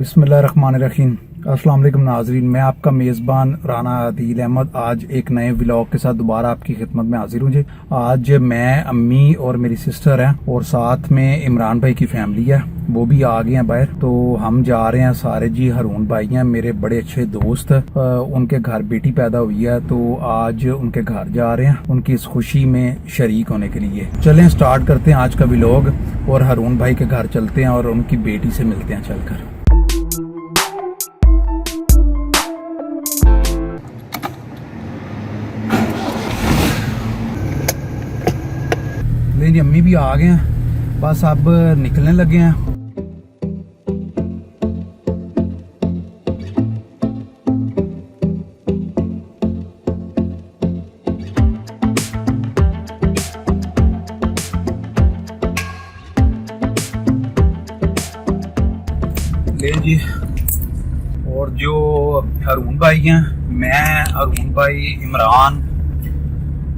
बिस्मिल्लाहिर्रहमानिर्रहीम। अस्सलाम वालेकुम नाज़रीन, मैं आपका मेज़बान राना आदिल अहमद आज एक नए व्लॉग के साथ दोबारा आपकी खिदमत में हाजिर हूँ जी। आज मैं, अम्मी और मेरी सिस्टर हैं और साथ में इमरान भाई की फैमिली है, वो भी आ गए हैं बाहर। तो हम जा रहे हैं सारे जी। हारून भाई हैं मेरे बड़े अच्छे दोस्त, उनके घर बेटी पैदा हुई है तो आज उनके घर जा रहे हैं उनकी इस खुशी में शरीक होने के लिए। चलें स्टार्ट करते हैं आज का व्लॉग और हारून भाई के घर चलते हैं और उनकी बेटी से मिलते हैं चलकर। मेरी अम्मी भी आ गए हैं, बस अब निकलने लगे हैं। ले जी, और जो हारून भाई हैं, मैं, हारून भाई, इमरान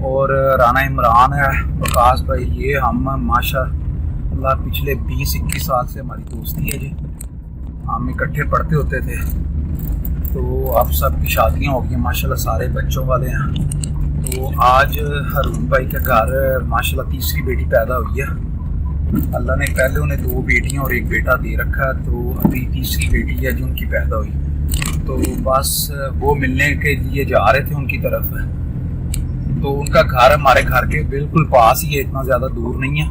और राना इमरान है, वकास भाई, ये हम माशाअल्लाह पिछले 20-21 साल से हमारी दोस्ती है जी। हम इकट्ठे पढ़ते होते थे, तो अब सबकी शादियां हो गई माशाअल्लाह, सारे बच्चों वाले हैं। तो आज हारून भाई के घर माशाअल्लाह तीसरी बेटी पैदा हुई है। अल्लाह ने पहले उन्हें 2 बेटियां और 1 बेटा दे रखा है, तो अभी तीसरी बेटी है जो उनकी पैदा हुई। तो बस वो मिलने के लिए जा रहे थे उनकी तरफ। तो उनका घर हमारे घर के बिल्कुल पास ही है, इतना ज़्यादा दूर नहीं है।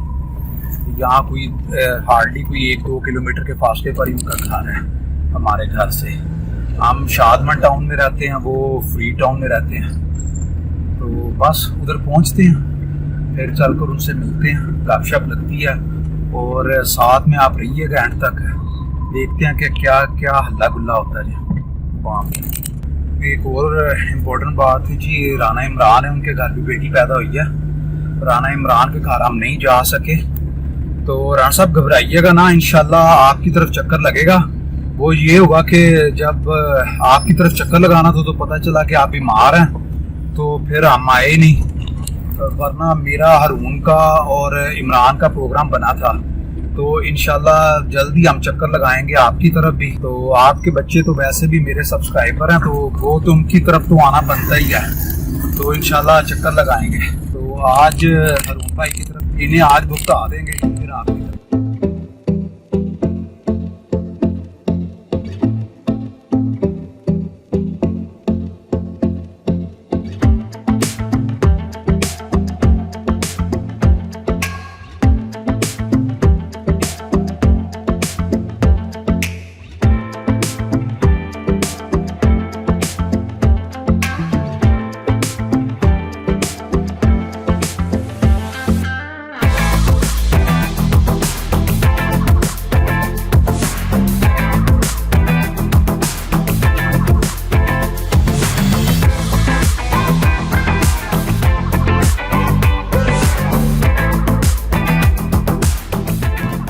यहाँ कोई हार्डली कोई 1-2 किलोमीटर के फासले पर ही उनका घर है हमारे घर से। हम शादमन टाउन में रहते हैं, वो फ्री टाउन में रहते हैं। तो बस उधर पहुँचते हैं, फिर चलकर उनसे मिलते हैं, गपशप लगती है और साथ में आप रहिएगा एंड तक, देखते हैं कि क्या क्या हल्ला गुल्ला होता है जी वहाँ पे। एक और इम्पोर्टेंट बात है जी, राना इमरान है, उनके घर भी बेटी पैदा हुई है। राना इमरान के घर हम नहीं जा सके, तो राना साहब घबराइएगा ना, इंशाल्लाह आपकी तरफ चक्कर लगेगा। वो ये हुआ कि जब आपकी तरफ चक्कर लगाना था तो पता चला कि आप बीमार हैं, तो फिर हम आए नहीं, वरना मेरा हारून का और इमरान का प्रोग्राम बना था। तो इंशाल्लाह जल्दी हम चक्कर लगाएंगे आपकी तरफ भी। तो आपके बच्चे तो वैसे भी मेरे सब्सक्राइबर हैं, तो वो तो उनकी तरफ तो आना बनता ही है, तो इंशाल्लाह चक्कर लगाएंगे। तो आज हारून भाई की तरफ इन्हें आज भुगता देंगे, फिर आपकी तरफ।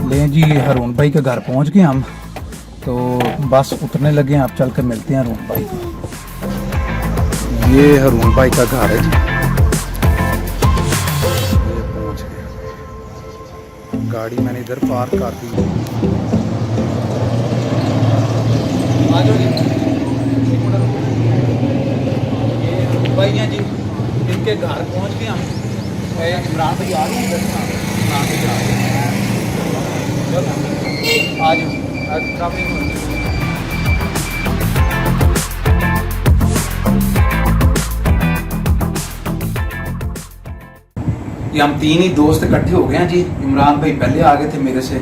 ले जी, हारून भाई के घर पहुंच गए हम, तो बस उतरने लगे हैं। आप चल कर मिलते हैं हारून भाई को। ये हारून भाई का घर है जी, ये पहुंच गए। गाड़ी मैंने इधर पार्क कर दी। ये भाई हैं जी, इनके घर पहुंच गए हम। इमरान भाई आ गए, इमरान भाई आ गए, आज ये हम 3 ही दोस्त इकट्ठे हो गए हैं जी। इमरान भाई पहले आ गए थे मेरे से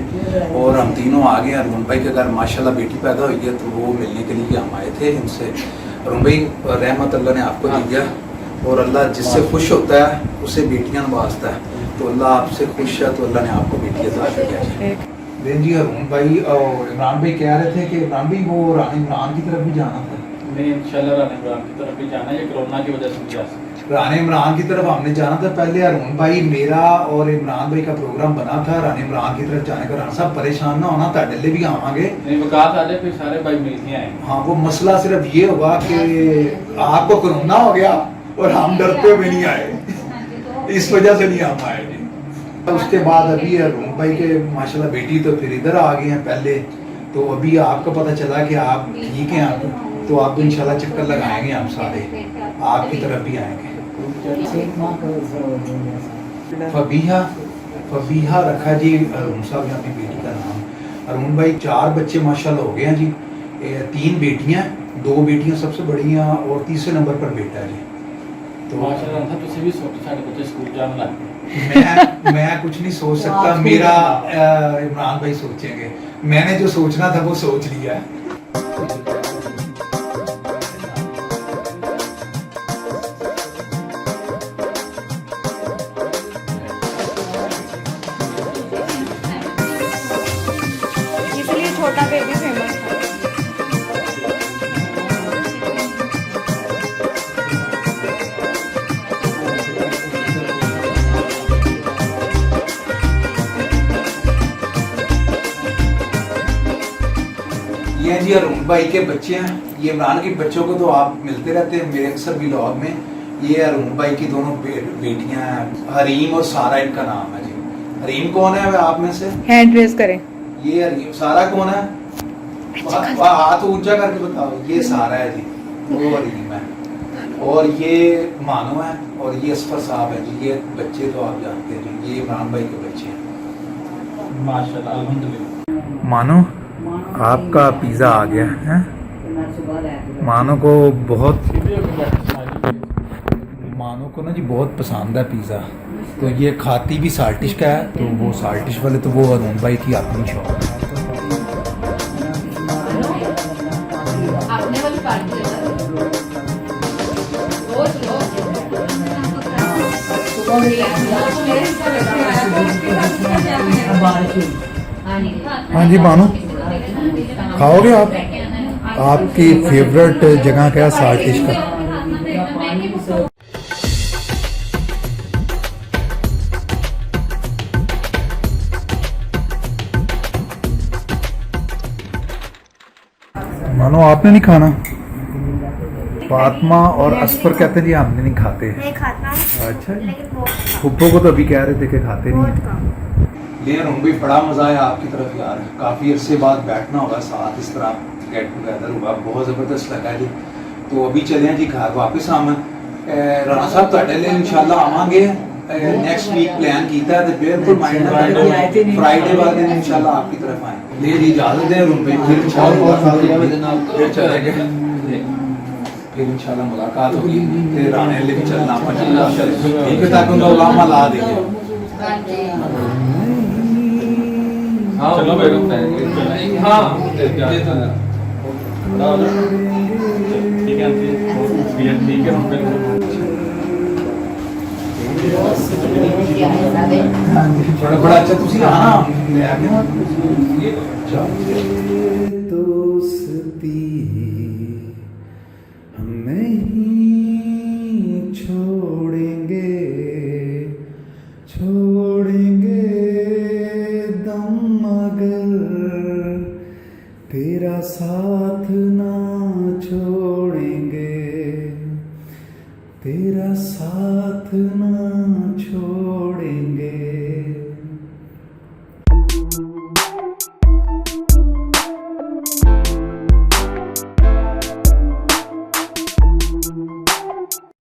और हम तीनों आ गए। हारून भाई के घर माशाल्लाह बेटी पैदा हुई है, तो वो मिलने के लिए हम आए थे इनसे। हारून भाई, रहमत अल्लाह ने आपको दी है और अल्लाह जिससे खुश होता है उसे बेटियां नवाजता है, तो अल्लाह आपसे खुश है, तो अल्लाह ने आपको बेटी अता किया है। जी, हारून भाई और इमरान भाई कह रहे थे कि इमरान भाई वो राना इमरान की तरफ भी जाना था। नहीं, इंशाल्लाह राना इमरान की तरफ भी जाना है, कोरोना की वजह से नहीं जा सकते। राना इमरान की तरफ हमने जाना था पहले। हारून भाई, मेरा और इमरान भाई का प्रोग्राम बना था राना इमरान की तरफ जाने का। राना साहब परेशान ना होना, ताडले भी आवांगे। नहीं, वकास आ जाए फिर सारे भाई मिल के आए। हाँ, वो मसला सिर्फ ये हुआ कि आपको कोरोना हो गया और हम डरते हुए नहीं आए, इस वजह से नहीं हम आए। उसके बाद अभी हारून भाई के माशाल्लाह बेटी तो फिर इधर आ गई हैं। पहले तो अभी आपको पता चला कि आप ठीक हैं आप, तो आपको इंशाल्लाह चक्कर लगाएंगे हम सारे, आपकी तरफ भी आएंगे। फबीहा रखा जी अरुण साहब ने अपनी बेटी का नाम। अरुण भाई 4 बच्चे माशाल्लाह हो गए हैं जी, 3 बेटियां, 2 बेटियां सबसे बड़ी हैं और तीसरे नंबर पर बेटा है जी। तो माशाल्लाह था तुसी भी साडे बच्चे स्कूल जाने लग गए। मैं कुछ नहीं सोच सकता, मेरा इमरान भाई सोचेंगे, मैंने जो सोचना था वो सोच लिया है। इसलिए छोटा बेबी फेमस है। ये हैं जी अरुण भाई के बच्चे हैं, ये इमरान के बच्चों को तो आप मिलते रहते हैं मेरे अक्सर व्लॉग में। ये अरुण भाई की दोनों बेटियां हैं, हरीम और सारा इनका नाम है जी। हरीम कौन है आप में से? हैंड रेज करें। ये हरीम। सारा कौन है? हाथ ऊंचा करके बताओ। ये सारा है जी, वो हरीम है। और ये मानो है और ये असफर साहब है जी। ये बच्चे तो आप जानते हैं जी, ये इमरान भाई के बच्चे हैं माशाल्लाह अल्हम्दुलिल्लाह। मानो आपका पिज़्ज़ा आ गया है। मानो को ना जी बहुत पसंद है पिज़्ज़ा, तो ये खाती भी साल्टिश का है, तो वो साल्टिश वाले तो वो अरुण भाई की अपनी शौक है। हाँ जी मानो, खाओगे आप? आपकी फेवरेट जगह क्या है साल्टिश का? मानो आपने नहीं खाना? फातिमा और असफर कहते हैं जी हमने नहीं खाते। नहीं खाता हूँ, अच्छा जी। लेकिन बहुत कम, फुप्पो को तो अभी कह रहे थे कि खाते बहुत नहीं। कम। लेकिन उन भी बड़ा मज़ा आया आपकी तरफ यार, काफ़ी अरसे बाद बैठना होगा साथ, इस तरह गेट टुगेदर हुआ, बहुत ज़बरदस्त लगा जी। तो अभी चले हैं जी घर वापस हम। राणा साहब ਤੁਹਾਡੇ लिए इंशाल्लाह आवांगे नेक्स्ट वीक प्लान कीता है, तो बिल्कुल माइंड में फ्राइडे वाले दिन इंशाल्लाह आपकी तरफ आए। ले जी इजाज़त दें रूम पे, फिर फिर चलेंगे, फिर इंशाल्लाह मुलाकात होगी। फिर राणे ले भी चलना ठीक है, ताकि उनका उलामा ला देंगे। चलो बेगम हाँ ठीक है ठीक है हम बड़ा अच्छा तुसी आना ले आके दोस्ती हम नहीं छोड़ेंगे दम अगर तेरा साथ ना छोड़